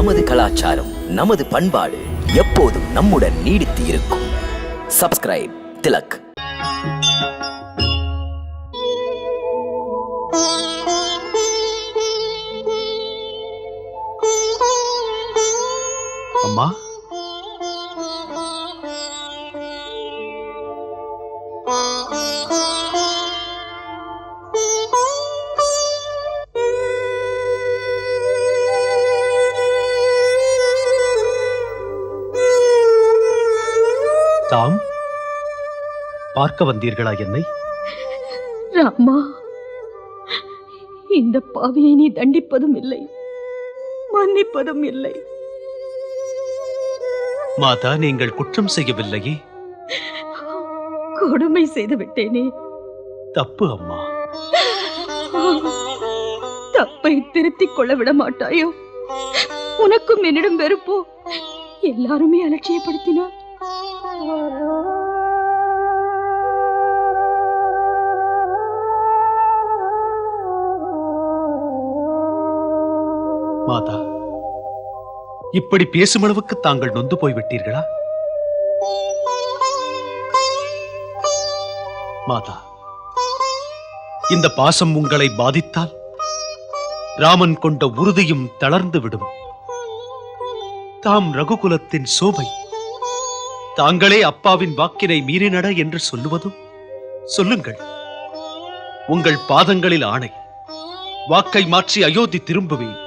நமது கலாச்சாரம், நமது பண்பாடு எப்போதும் நம்முடன் நீடித்து இருக்கும். சப்ஸ்கிரைப் திலக். அம்மா, தாம் பார்க்க வந்தீர்களா என்னை? ராமா, இந்த பாவியை நீ தண்டிப்பதும் இல்லை, மன்னிப்பதும் இல்லை. மாதா, நீங்கள் குற்றம் செய்யவில்லையே. கொடுமை செய்து விட்டேனே. தப்பு அம்மா. தப்பை திருத்திக் கொள்ள விட மாட்டாயோ? உனக்கும் என்னிடம் வெறுப்போ? எல்லாருமே அலட்சியப்படுத்தினார். மாதா, இப்படி பேசும் அளவுக்கு தாங்கள் நொந்து போய்விட்டீர்களா? மாதா, இந்த பாசம் உங்களை பாதித்தால் ராமன் கொண்ட உறுதியும் தளர்ந்து விடும். தாம் ரகுகுலத்தின் சோபை. தாங்களே அப்பாவின் வாக்கினை மீறினட என்று சொல்லுவதும்? சொல்லுங்கள், உங்கள் பாதங்களில் ஆணை. வாக்கை மாற்றி அயோத்தி திரும்புவேன்.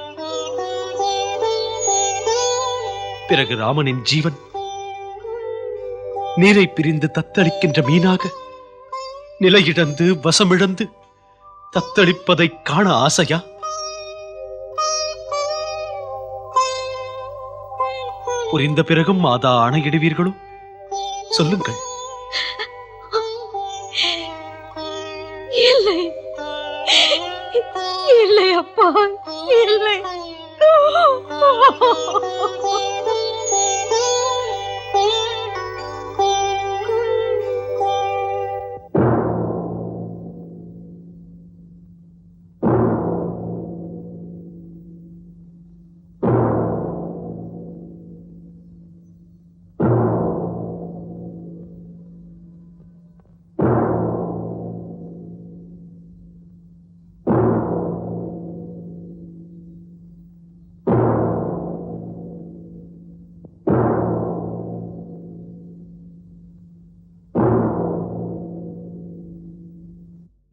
பிறகு ராமனின் ஜீவன் நீரை பிரிந்து தத்தளிக்கின்ற மீனாக நிலையிழந்து வசமிழந்து தத்தளிப்பதை காண ஆசையா? புரிந்த பிறகும் மாதா ஆணையிடுவீர்களோ? சொல்லுங்கள். இல்லை, இல்லை அப்பா, இல்லை.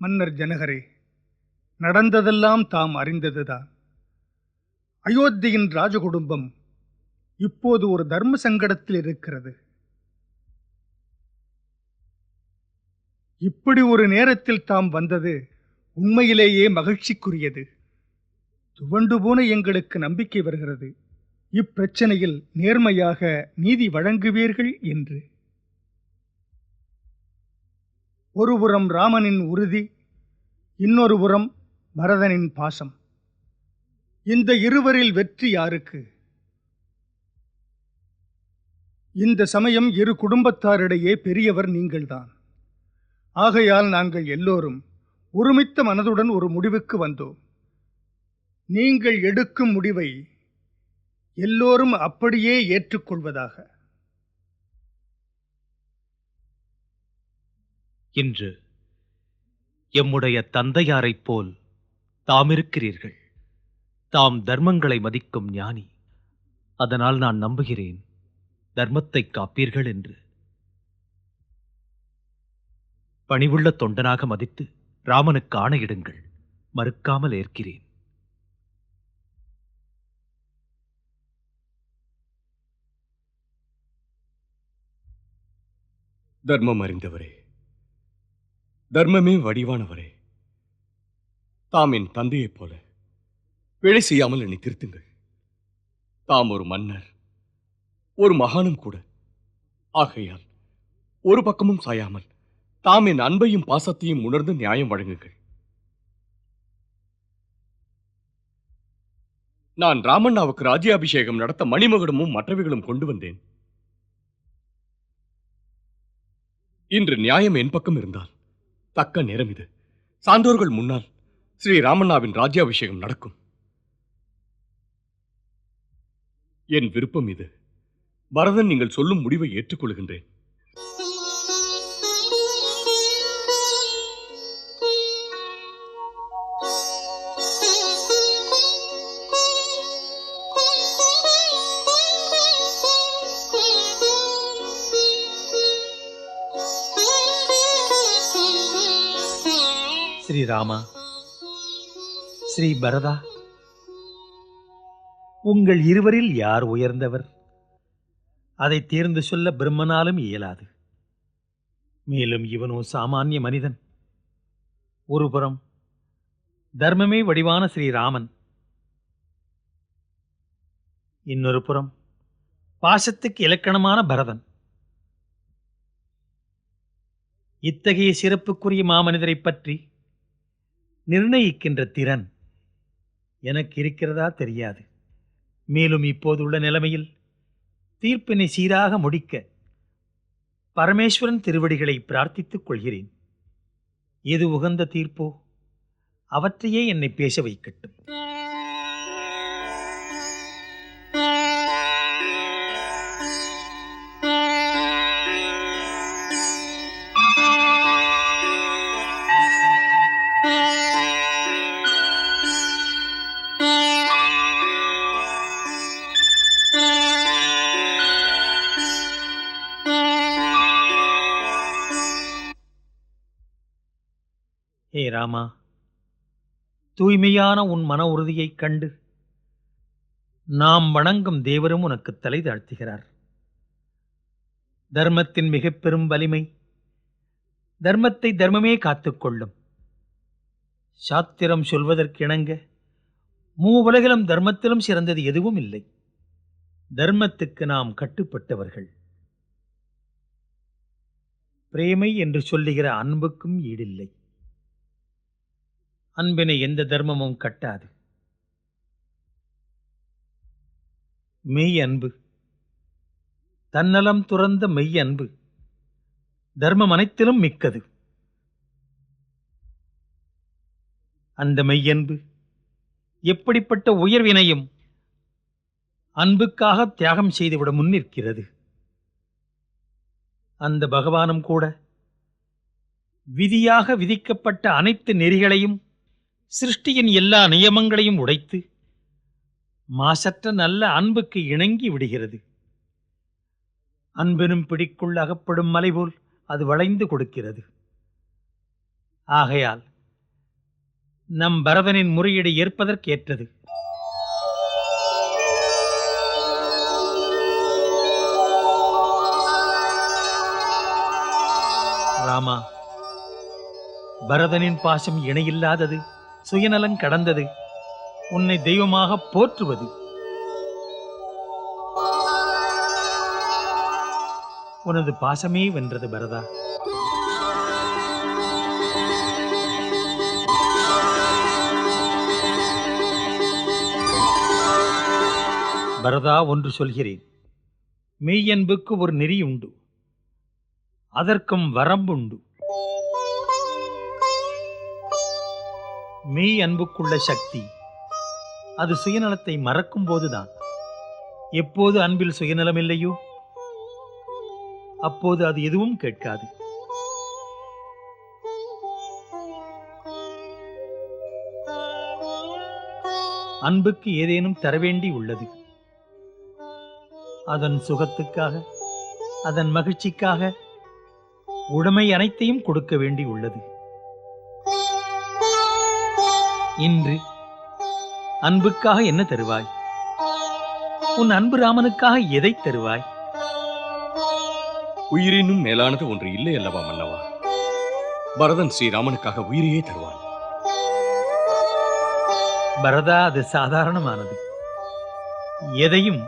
மன்னர் ஜனகரே, நடந்ததெல்லாம் தாம் அறிந்ததுதான். அயோத்தியின் ராஜகுடும்பம் இப்போது ஒரு தர்ம சங்கடத்தில் இருக்கிறது. இப்படி ஒரு நேரத்தில் தாம் வந்தது உண்மையிலேயே மகிழ்ச்சிக்குரியது. துவண்டு போன எங்களுக்கு நம்பிக்கை வருகிறது, இப்பிரச்சனையில் நேர்மையாக நீதி வழங்குவீர்கள் என்று. ஒருபுறம் ராமனின் உறுதி, இன்னொரு புறம் பரதனின் பாசம். இந்த இருவரில் வெற்றி யாருக்கு? இந்த சமயம் இரு குடும்பத்தாரிடையே பெரியவர் நீங்கள்தான். ஆகையால் நாங்கள் எல்லோரும் ஒருமித்த மனதுடன் ஒரு முடிவுக்கு வந்தோம். நீங்கள் எடுக்கும் முடிவை எல்லோரும் அப்படியே ஏற்றுக்கொள்வதாக. இன்று எம்முடைய தந்தையாரைப் போல் தாம் இருக்கிறீர்கள். தாம் தர்மங்களை மதிக்கும் ஞானி. அதனால் நான் நம்புகிறேன் தர்மத்தை காப்பீர்கள் என்று. பணிவுள்ள தொண்டனாக மதித்து ராமனுக்கு ஆணையிடுங்கள். மறுக்காமல் ஏற்கிறேன். தர்மம் அறிந்தவரே, தர்மமே வடிவானவரே, தாம் என் தந்தையைப் போல பிழை செய்யாமல் என்னை திருத்துங்கள். தாம் ஒரு மன்னர், ஒரு மகானும் கூட. ஆகையால் ஒரு பக்கமும் சாயாமல் தாம் என் அன்பையும் பாசத்தையும் உணர்ந்து நியாயம் வழங்குங்கள். நான் ராமண்ணாவுக்கு ராஜ்யாபிஷேகம் நடத்த மணிமகுடமும் மற்றவைகளும் கொண்டு வந்தேன். இன்று நியாயம் என் பக்கம் இருந்தால் தக்க நேரம் இது. சான்றோர்கள் முன்னால் ஸ்ரீ ராமண்ணாவின் ராஜ்யாபிஷேகம் நடக்கும். என் விருப்பம் இது. பரதன், நீங்கள் சொல்லும் முடிவை ஏற்றுக்கொள்கின்றேன். ஸ்ரீராமா, ஸ்ரீ பரதா, உங்கள் இருவரில் யார் உயர்ந்தவர்? அதை தேர்ந்து சொல்ல பிரம்மனாலும் இயலாது. மேலும் இவனோ சாமானிய மனிதன். ஒருபுறம் தர்மமே வடிவான ஸ்ரீராமன், இன்னொரு புறம் பாசத்துக்கு இலக்கணமான பரதன். இத்தகைய சிறப்புக்குரிய மாமனிதரை பற்றி நிர்ணயிக்கின்ற திறன் எனக்கு இருக்கிறதா தெரியாது. மேலும் இப்போதுள்ள நிலைமையில் தீர்ப்பினை சீராக முடிக்க பரமேஸ்வரன் திருவடிகளை பிரார்த்தித்துக் கொள்கிறேன். எது உகந்த தீர்ப்போ அவற்றையே என்னை பேச வைக்கட்டும். ஹே ராமா, தூய்மையான உன் மன உறுதியைக் கண்டு நாம் வணங்கும் தேவரும் உனக்கு தலை தாழ்த்துகிறார். தர்மத்தின் மிகப் பெரும் வலிமை தர்மத்தை தர்மமே காத்துக்கொள்ளும். சாத்திரம் சொல்வதற்கிணங்க மூவுலகிலும் தர்மத்திலும் சிறந்தது எதுவும் இல்லை. தர்மத்துக்கு நாம் கட்டுப்பட்டவர்கள். பிரேமை என்று சொல்லுகிற அன்புக்கும் ஈடில்லை. அன்பினை எந்த தர்மமும் கட்டாது. மெய் அன்பு, தன்னலம் துறந்த மெய் அன்பு தர்மம் அனைத்திலும் மிக்கது. அந்த மெய்யன்பு எப்படிப்பட்ட உயர்வினையும் அன்புக்காக தியாகம் செய்துவிட முன்னிற்கிறது. அந்த பகவானும் கூட விதியாக விதிக்கப்பட்ட அனைத்து நெறிகளையும் சிருஷ்டியின் எல்லா நியமங்களையும் உடைத்து மாசற்ற நல்ல அன்புக்கு இணங்கி விடுகிறது. அன்பெனும் பிடிக்குள் அகப்படும் மலை போல் அது வளைந்து கொடுக்கிறது. ஆகையால் நம் பரதனின் முறையீடு ஏற்பதற்கேற்றது. ராமா, பரதனின் பாசம் இணையில்லாதது, சுயநலம் கடந்தது, உன்னை தெய்வமாக போற்றுவது. உனது பாசமே வென்றது பரதா. பரதா, ஒன்று சொல்கிறேன். மெய்யன்புக்கு ஒரு நெறி உண்டு, அதற்கும் வரம்புண்டு. மெய் அன்புக்குள்ள சக்தி அது சுயநலத்தை மறக்கும் போதுதான். எப்போது அன்பில் சுயநலம் இல்லையோ அப்போது அது எதுவும் கேட்காது. அன்புக்கு ஏதேனும் தரவேண்டி உள்ளது. அதன் சுகத்துக்காக, அதன் மகிழ்ச்சிக்காக உடைமை அனைத்தையும் கொடுக்க வேண்டி உள்ளது. இன்று அன்புக்காக என்ன தருவாய்? உன் அன்பு ராமனுக்காக எதை தருவாய்? உயிரினும் மேலானது ஒன்று இல்லை அல்லவா மன்னவா? பரதன் ஸ்ரீராமனுக்காக உயிரையே தருவான். பரதா, அது சாதாரணமானது. எதையும்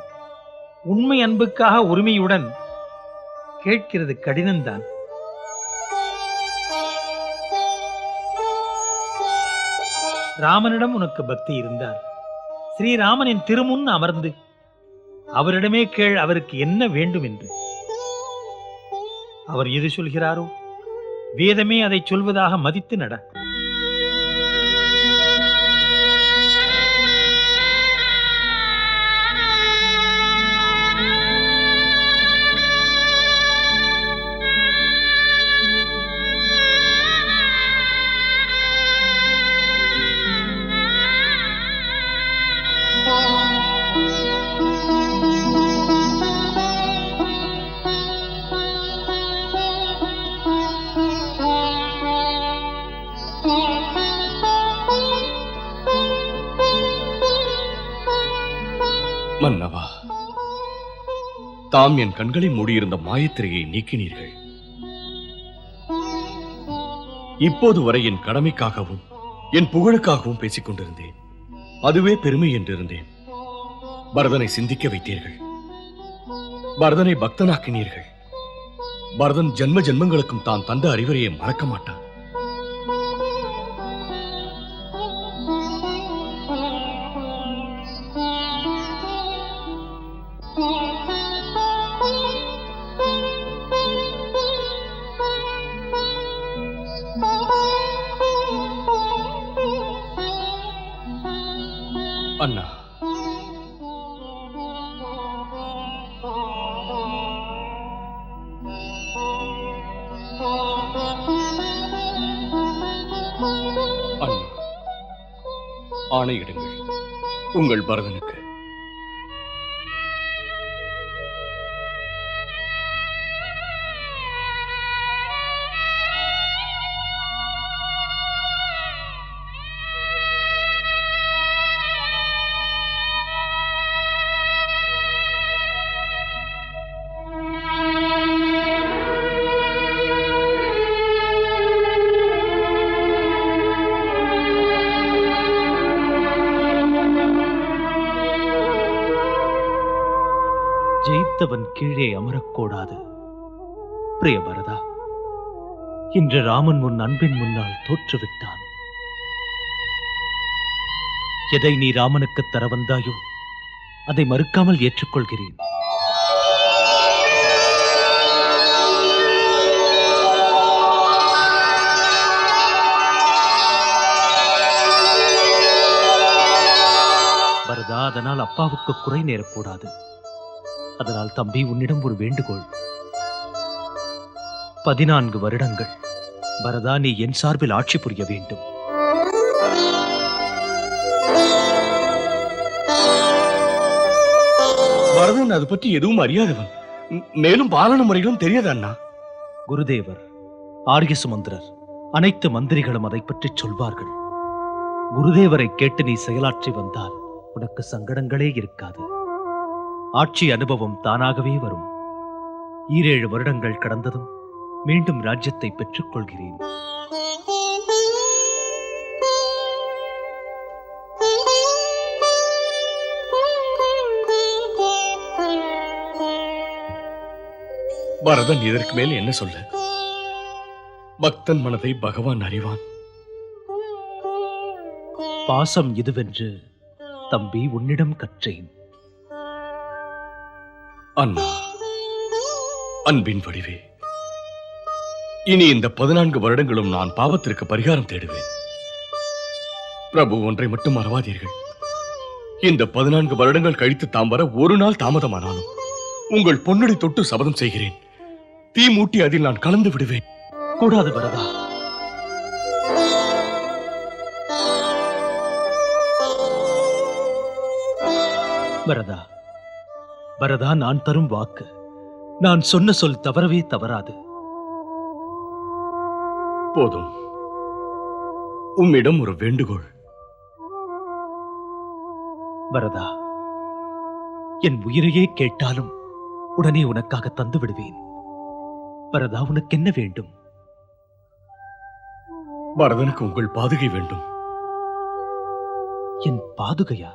உண்மை அன்புக்காக உரிமையுடன் கேட்கிறது கடினம்தான். ராமனிடம் உனக்கு பக்தி இருந்தால் ஸ்ரீராமனின் திருமுன் அமர்ந்து அவரிடமே கேள் அவருக்கு என்ன வேண்டும் என்று. அவர் எது சொல்கிறாரோ வேதமே அதை சொல்வதாக மதித்து நட. மன்னவா, தாம் என் கண்களை மூடியிருந்த மாயத்திரையை நீக்கினீர்கள். இப்போது வரை என் கடமைக்காகவும் என் புகழுக்காகவும் பேசிக் கொண்டிருந்தேன். அதுவே பெருமை என்றிருந்தேன். பரதனை சிந்திக்க வைத்தீர்கள். பரதனை பக்தனாக்கினீர்கள். பரதன் ஜென்ம ஜென்மங்களுக்கும் தான் தந்த அறிவுரையை மறக்க மாட்டான். அண்ணா, அண்ணா, ஆணையிடுங்கள் உங்கள் பரதனுக்கு. ஜெயித்தவன் கீழே அமரக்கூடாது. பிரிய பரதா, இன்று ராமன் உன் அன்பின் முன்னால் தோற்றுவிட்டான். எதை நீ ராமனுக்கு தர வந்தாயோ அதை மறுக்காமல் ஏற்றுக்கொள்கிறேன். பரதா, அதனால் அப்பாவுக்கு குறை நேரக்கூடாது. அதனால் தம்பி, உன்னிடம் ஒரு வேண்டுகோள். 14 வருடங்கள் பரதா நீ என் சார்பில் ஆட்சி புரிய வேண்டும். பரதன் அது பற்றி எதுவும் அறியாதவன். மேலும் பாலன முறைகளும் தெரியாது அண்ணா. குருதேவர், ஆரிய சுமந்திரர், அனைத்து மந்திரிகளும் அதை பற்றி சொல்வார்கள். குருதேவரை கேட்டு நீ செயலாற்றி வந்தால் உனக்கு சங்கடங்களே இருக்காது. ஆட்சி அனுபவம் தானாகவே வரும். 7 வருடங்கள் கடந்ததும் மீண்டும் ராஜ்யத்தை பெற்றுக் கொள்கிறேன். பரதன் இதற்கு மேல் என்ன சொல்ல? பக்தன் மனதை பகவான் அறிவான். பாசம் இதுவென்று தம்பி உன்னிடம் கற்றேன். அண்ணா, அன்பின் வடிவே, இனி இந்த 14 வருடங்களும் நான் பாவத்திற்கு பரிகாரம் தேடுவேன். பிரபு, ஒன்றை மட்டும் மறவாதீர்கள். இந்த 14 வருடங்கள் கழித்து தாம் வர ஒரு நாள் தாமதமானாலும் உங்கள் பொன்னடி தொட்டு சபதம் செய்கிறேன். தீ மூட்டி அதில் நான் கலந்து விடுவேன். கூடாது பரதா. பரதா, பரதா, நான் தரும் வாக்கு. நான் சொன்ன சொல் தவறவே தவறாது. போதும். உம்மிடம் ஒரு வேண்டுகோள். பரதா, என் உயிரையே கேட்டாலும் உடனே உனக்காக தந்து விடுவேன். பரதா, உனக்கு என்ன வேண்டும்? பரதனுக்கு உங்கள் பாதுகை வேண்டும். என் பாதுகையா?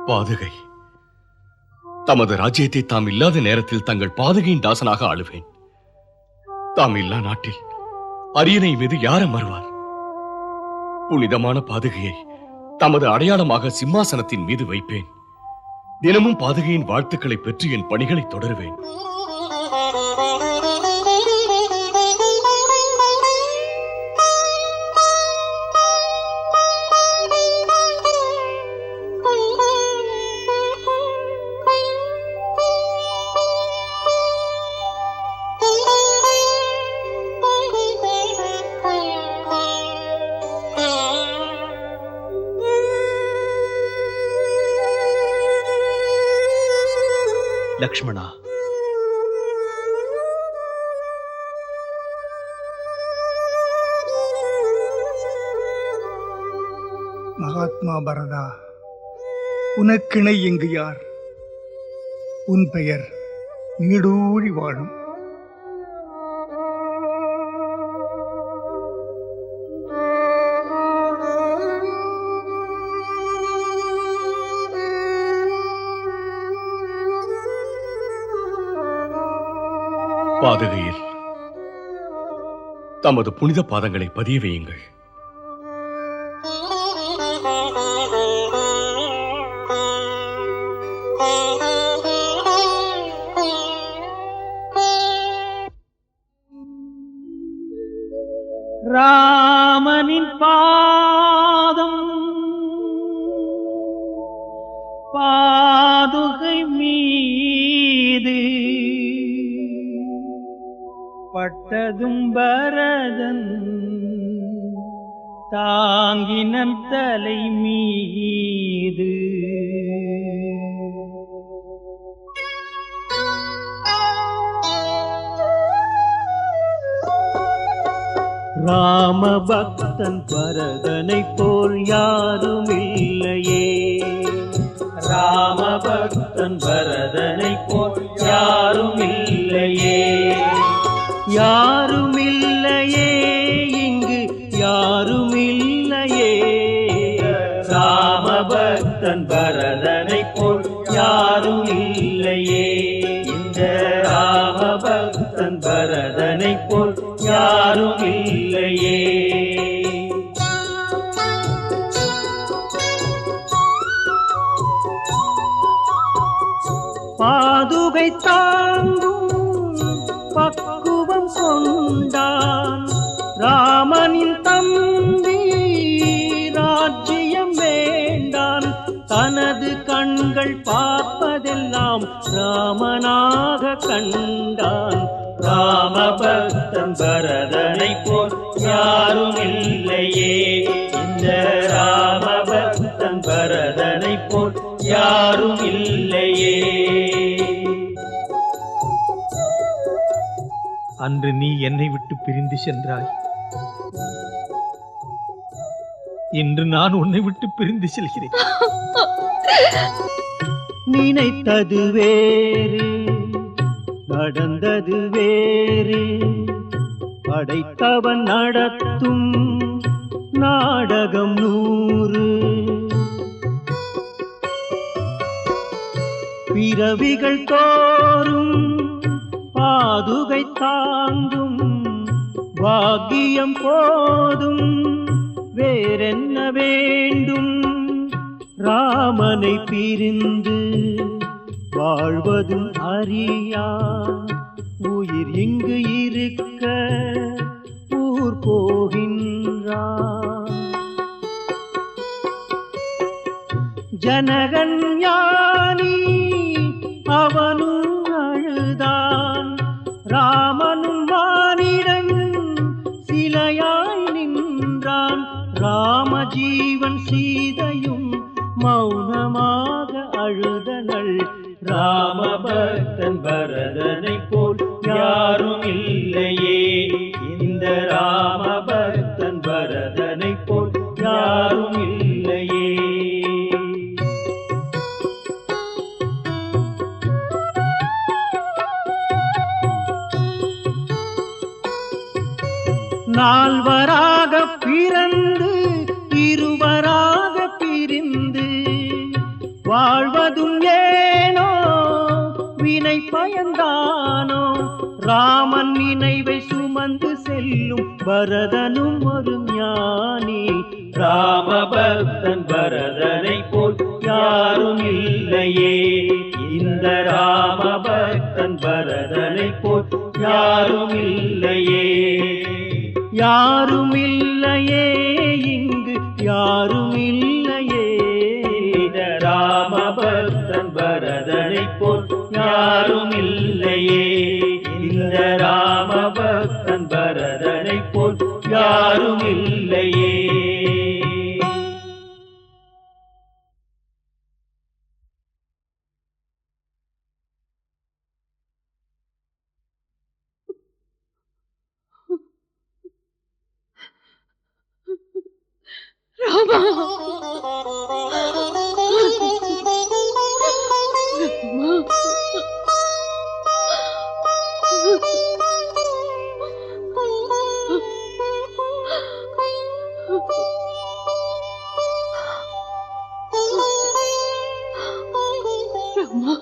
பாதுகை. தமது ராஜ்யத்தை தாம் இல்லாத நேரத்தில் தங்கள் பாதுகையின் தாசனாக ஆளுவேன். தாம் இல்லா நாட்டில் அரியணை மீது யார் அமர்வார்? புனிதமான பாதுகையை தமது அடையாளமாக சிம்மாசனத்தின் மீது வைப்பேன். தினமும் பாதுகையின் வாழ்த்துக்களை பெற்று என் பணிகளை தொடருவேன். லக்ஷ்மணா, மகாத்மா பரதா, உனக்கிணை இங்கு யார்? உன் பெயர் நீடூழி வாழும். பாதுகையில் தமது புனித பாதங்களை பதிய வையுங்கள். ராமனின் பாதம் பாதுகை மீது பட்டதும் பரதன் தாங்கினன் தலை மீது. ராம பக்தன் பரதனை போல் யாரும் இல்லையே. ராம பக்தன் பரதனை போல் யாரும் இல்லையே. யாரும் இல்லையே, இங்கு யாரும் இல்லையே. ராம பக்தன் பரதனை போல் யாரும் இல்லையே. இந்த ராம பக்தன் பரதனை போல் யாரும் இல்லையே. பாதுகை தாங்கும் பக்குவம் கொண்டான் ராமனின் தம்பி. ராஜ்யம் வேண்டான், தனது கண்கள் பார்ப்பதெல்லாம் ராமனாக கண்டான். ராம பக்தன் பரதனை போல் யாரும் இல்லையே. இந்த ராம பக்தன் பரதனை போல் யாரும் இல்லையே. அன்று நீ என்னை விட்டு பிரிந்து சென்றாய். இன்று நான் உன்னை விட்டு பிரிந்து செல்கிறேன். நினைத்தது வேறு, நடந்தது வேறு. படைத்தவன் நடத்தும் நாடகம் 100. பிறவிகள் தோறும் பாதுகை தாங்கும் பாக்கியம் போதும். வேறென்ன வேண்டும்? ராமனை பிரிந்து வாழ்வதும் அறியா. உயிர் இங்கு இருக்க ஊர் போகின்றான். ஜனகன் ஞானி, அவனும் அழுதான். ராமனும் மானிடன் சிலையாய் நின்றான். ராமஜீவன் சீதையும் மௌனமாக அழுதனள். ராம பக்தன் பரதனை போல் யாரும் இல்லையே. இந்த ராம பக்தன் பரதனை போல் யாரும் இல்லையே. நால்வராக பிறந்து இருவராக பிரிந்து வாழ்வதும் ஏனோ வினை பயந்தானோ. ராமன் நினைவை சுமந்து செல்லும் பரதனும் ஒரு ஞானி. ராம பக்தன் பரதனை போல் யாரும் இல்லையே. இந்த ராம பக்தன் பரதனை போல் யாரும் இல்லையே. யாரும் இல்லையே, இங்கு யாரும் இல்லையே. ராம பக்தன் பரதனை போல் யாரும் இல்லையே. இந்த ராம பக்தன் பரதனை போல் யாரும் இல்லையே. ராமா ராமா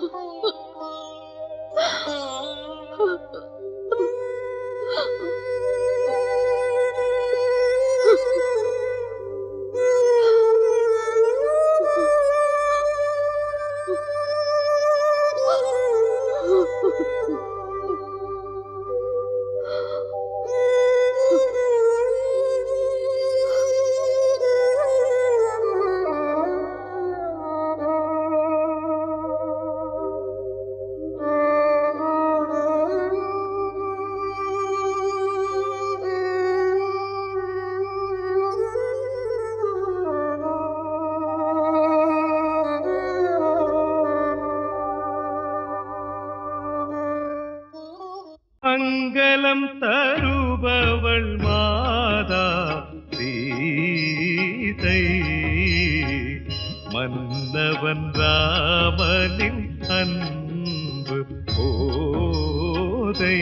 மங்களம் தருபவள் மாதா சீதை மன்னவன் ராமனின் அன்பு போதை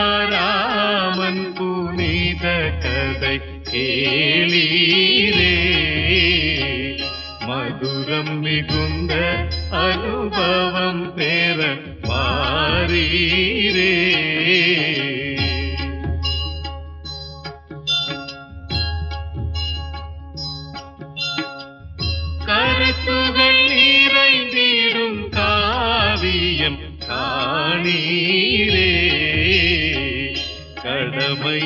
சீதாராமன் புனித கதை கேளீரே மதுரம் மிகுந்த அனுபவம் பெற மாறீரே கருத்துகள் நிறைந்திடும் காவியம் காணீரே கடமை